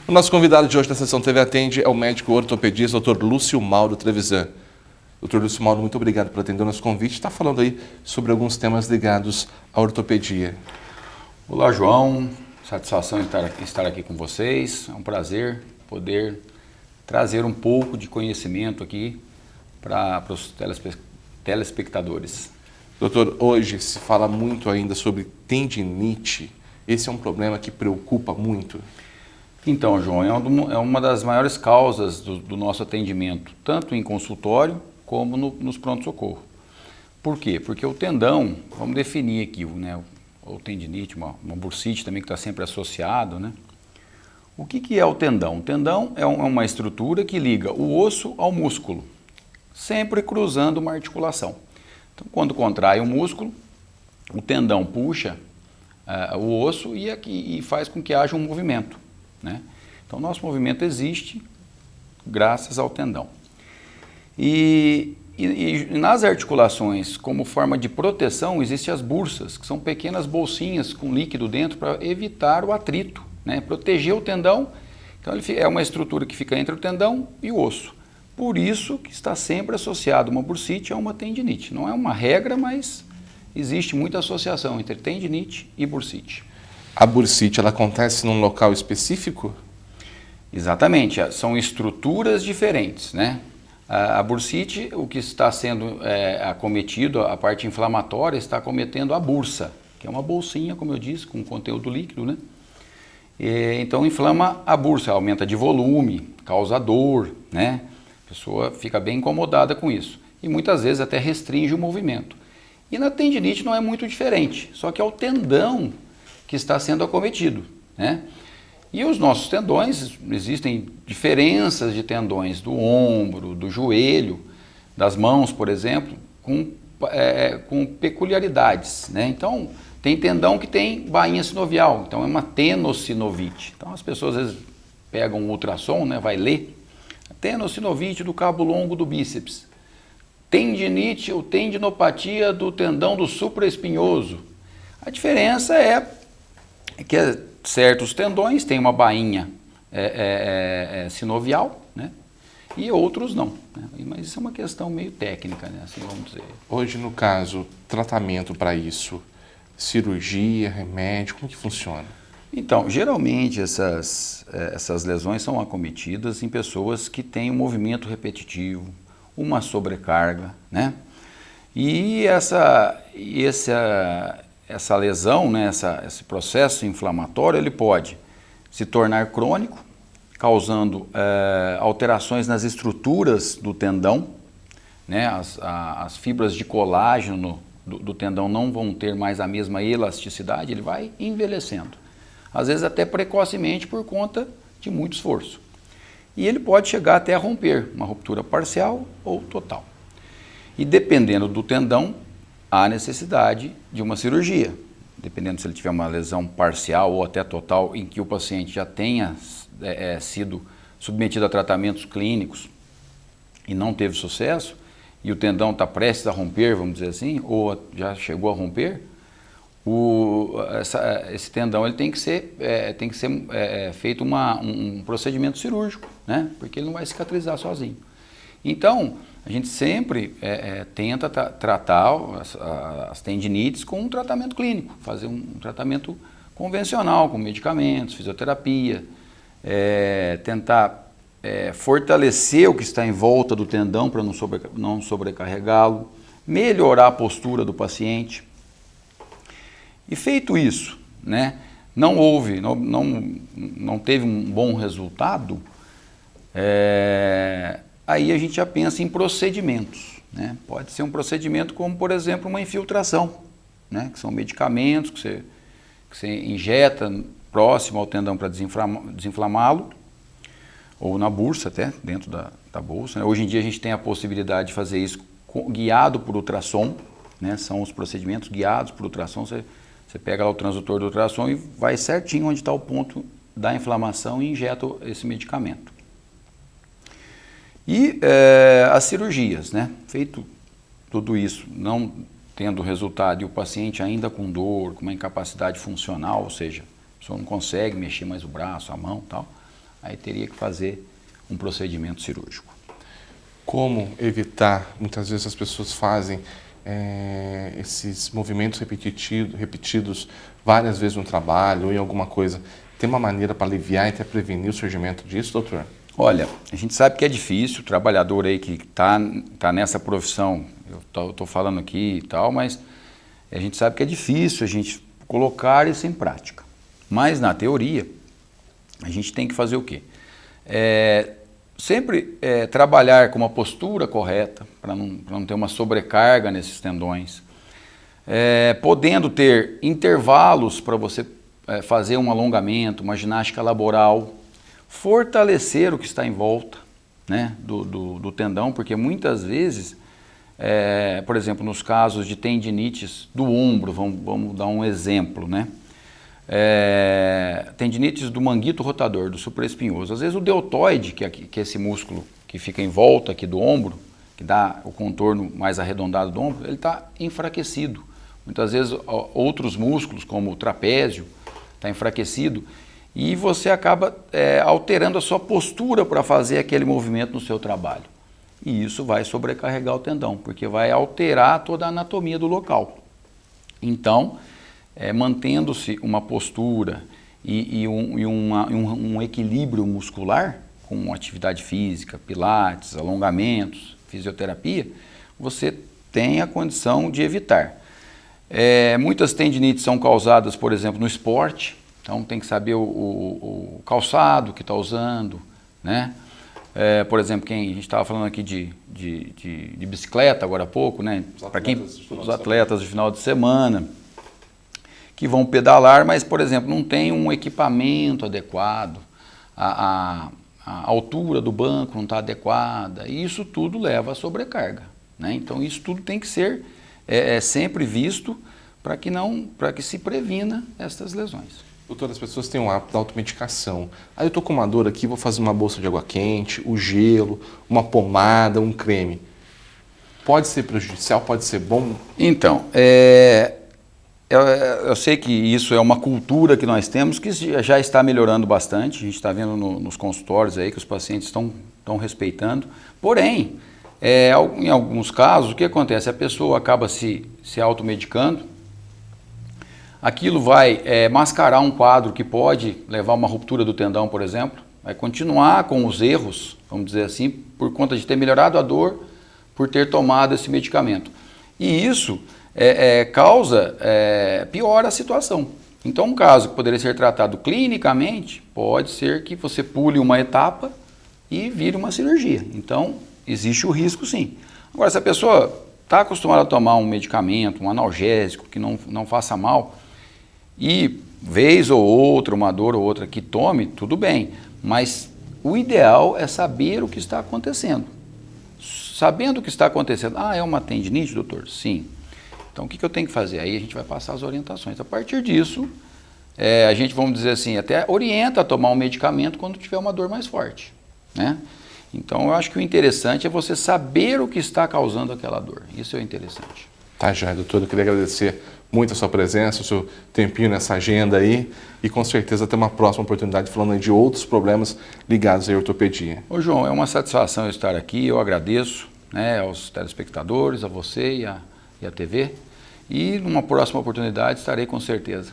O nosso convidado de hoje na Sessão TV Atende é o médico ortopedista Dr. Lúcio Mauro Trevisan. Dr. Lúcio Mauro, muito obrigado por atender o nosso convite. Está falando aí sobre alguns temas ligados à ortopedia. Olá, João. Satisfação em estar aqui com vocês. É um prazer poder trazer um pouco de conhecimento aqui para os telespectadores. Doutor, hoje se fala muito ainda sobre tendinite. Esse é um problema que preocupa muito? Então, João, é uma das maiores causas do nosso atendimento, tanto em consultório como nos pronto-socorro. Por quê? Porque o tendão, vamos definir aqui, né, o tendinite, uma bursite também que está sempre associado, né? O que é o tendão? O tendão é uma estrutura que liga o osso ao músculo, sempre cruzando uma articulação. Então, quando contrai o músculo, o tendão puxa o osso e faz com que haja um movimento, né? Então, o nosso movimento existe graças ao tendão. E nas articulações, como forma de proteção, existem as bursas, que são pequenas bolsinhas com líquido dentro para evitar o atrito, né? Proteger o tendão. Então, ele é uma estrutura que fica entre o tendão e o osso. Por isso que está sempre associado uma bursite a uma tendinite. Não é uma regra, mas existe muita associação entre tendinite e bursite. A bursite, ela acontece num local específico? Exatamente, são estruturas diferentes, né? A bursite, o que está sendo acometido, a parte inflamatória, está acometendo a bursa, que é uma bolsinha, como eu disse, com conteúdo líquido, né? Então inflama a bursa, aumenta de volume, causa dor, né? A pessoa fica bem incomodada com isso. E muitas vezes até restringe o movimento. E na tendinite não é muito diferente, só que é o tendão que está sendo acometido, né? E os nossos tendões, existem diferenças de tendões do ombro, do joelho, das mãos, por exemplo, com peculiaridades, né? Então, tem tendão que tem bainha sinovial, então é uma tenossinovite. Então, as pessoas às vezes pegam um ultrassom, né, vai ler, tenossinovite do cabo longo do bíceps, tendinite ou tendinopatia do tendão do supraespinhoso. A diferença é que certos tendões têm uma bainha sinovial, né? E outros não, né? Mas isso é uma questão meio técnica, né? Assim vamos dizer. Hoje, no caso, tratamento para isso, cirurgia, remédio, como que funciona? Então, geralmente essas lesões são acometidas em pessoas que têm um movimento repetitivo, uma sobrecarga, né? E essa lesão, né, esse processo inflamatório, ele pode se tornar crônico, causando alterações nas estruturas do tendão, né? As fibras de colágeno do tendão não vão ter mais a mesma elasticidade, ele vai envelhecendo. Às vezes até precocemente por conta de muito esforço. E ele pode chegar até a romper, uma ruptura parcial ou total. E dependendo do tendão, há necessidade de uma cirurgia. Dependendo se ele tiver uma lesão parcial ou até total, em que o paciente já tenha sido submetido a tratamentos clínicos e não teve sucesso, e o tendão está prestes a romper, vamos dizer assim, ou já chegou a romper, esse tendão ele tem que ser feito um procedimento cirúrgico, né? Porque ele não vai cicatrizar sozinho. Então, a gente sempre tenta tratar as tendinites com um tratamento clínico, fazer um tratamento convencional, com medicamentos, fisioterapia, tentar fortalecer o que está em volta do tendão para não sobrecarregá-lo, melhorar a postura do paciente. E feito isso, né, não teve um bom resultado, aí a gente já pensa em procedimentos, né? Pode ser um procedimento como, por exemplo, uma infiltração, né? Que são medicamentos que você injeta próximo ao tendão para desinflamá-lo, ou na bursa até, dentro da bolsa, né? Hoje em dia a gente tem a possibilidade de fazer isso guiado por ultrassom, né? São os procedimentos guiados por ultrassom. Você pega lá o transdutor do ultrassom e vai certinho onde está o ponto da inflamação e injeta esse medicamento. E as cirurgias, né? Feito tudo isso, não tendo resultado e o paciente ainda com dor, com uma incapacidade funcional, ou seja, a pessoa não consegue mexer mais o braço, a mão e tal, aí teria que fazer um procedimento cirúrgico. Como evitar, muitas vezes as pessoas fazem esses movimentos repetidos várias vezes no trabalho ou em alguma coisa. Tem uma maneira para aliviar e até prevenir o surgimento disso, doutor? Olha, a gente sabe que é difícil, o trabalhador aí que tá nessa profissão, eu estou falando aqui e tal, mas a gente sabe que é difícil a gente colocar isso em prática. Mas na teoria, a gente tem que fazer o quê? Sempre trabalhar com uma postura correta, para não ter uma sobrecarga nesses tendões, podendo ter intervalos para você fazer um alongamento, uma ginástica laboral, fortalecer o que está em volta, né, do tendão, porque muitas vezes, por exemplo, nos casos de tendinites do ombro, vamos dar um exemplo, né? Tendinites do manguito rotador, do supraespinhoso. Às vezes o deltoide, que é esse músculo que fica em volta aqui do ombro, que dá o contorno mais arredondado do ombro, ele está enfraquecido. Muitas vezes outros músculos, como o trapézio, está enfraquecido e você acaba alterando a sua postura para fazer aquele movimento no seu trabalho. E isso vai sobrecarregar o tendão, porque vai alterar toda a anatomia do local. Então, mantendo-se uma postura e um equilíbrio muscular, com atividade física, pilates, alongamentos, fisioterapia, você tem a condição de evitar. Muitas tendinites são causadas, por exemplo, no esporte, então tem que saber o calçado que está usando, né? Por exemplo, a gente estava falando aqui de bicicleta agora há pouco, né? Os atletas de final de semana, que vão pedalar, mas, por exemplo, não tem um equipamento adequado, a altura do banco não está adequada, e isso tudo leva a sobrecarga, né? Então, isso tudo tem que ser sempre visto para que se previna essas lesões. Doutor, as pessoas têm um hábito da automedicação. Aí eu estou com uma dor aqui, vou fazer uma bolsa de água quente, o gelo, uma pomada, um creme. Pode ser prejudicial, pode ser bom? Então, eu sei que isso é uma cultura que nós temos que já está melhorando bastante. A gente está vendo nos consultórios aí que os pacientes estão respeitando. Porém, em alguns casos, o que acontece? A pessoa acaba se automedicando. Aquilo vai mascarar um quadro que pode levar a uma ruptura do tendão, por exemplo. Vai continuar com os erros, vamos dizer assim, por conta de ter melhorado a dor, por ter tomado esse medicamento. E isso piora a situação. Então, um caso que poderia ser tratado clinicamente, pode ser que você pule uma etapa e vire uma cirurgia. Então, existe o risco, sim. Agora, se a pessoa está acostumada a tomar um medicamento, um analgésico, que não faça mal, e vez ou outra, uma dor ou outra que tome, tudo bem. Mas o ideal é saber o que está acontecendo. Sabendo o que está acontecendo, é uma tendinite, doutor? Sim. Então, o que eu tenho que fazer? Aí a gente vai passar as orientações. A partir disso, a gente, vamos dizer assim, até orienta a tomar um medicamento quando tiver uma dor mais forte, né? Então, eu acho que o interessante é você saber o que está causando aquela dor. Isso é interessante. Tá, já, doutor. Eu queria agradecer muito a sua presença, o seu tempinho nessa agenda aí e com certeza ter uma próxima oportunidade falando aí de outros problemas ligados à ortopedia. Ô, João, é uma satisfação estar aqui. Eu agradeço, né, aos telespectadores, a você e a TV. E numa próxima oportunidade estarei com certeza.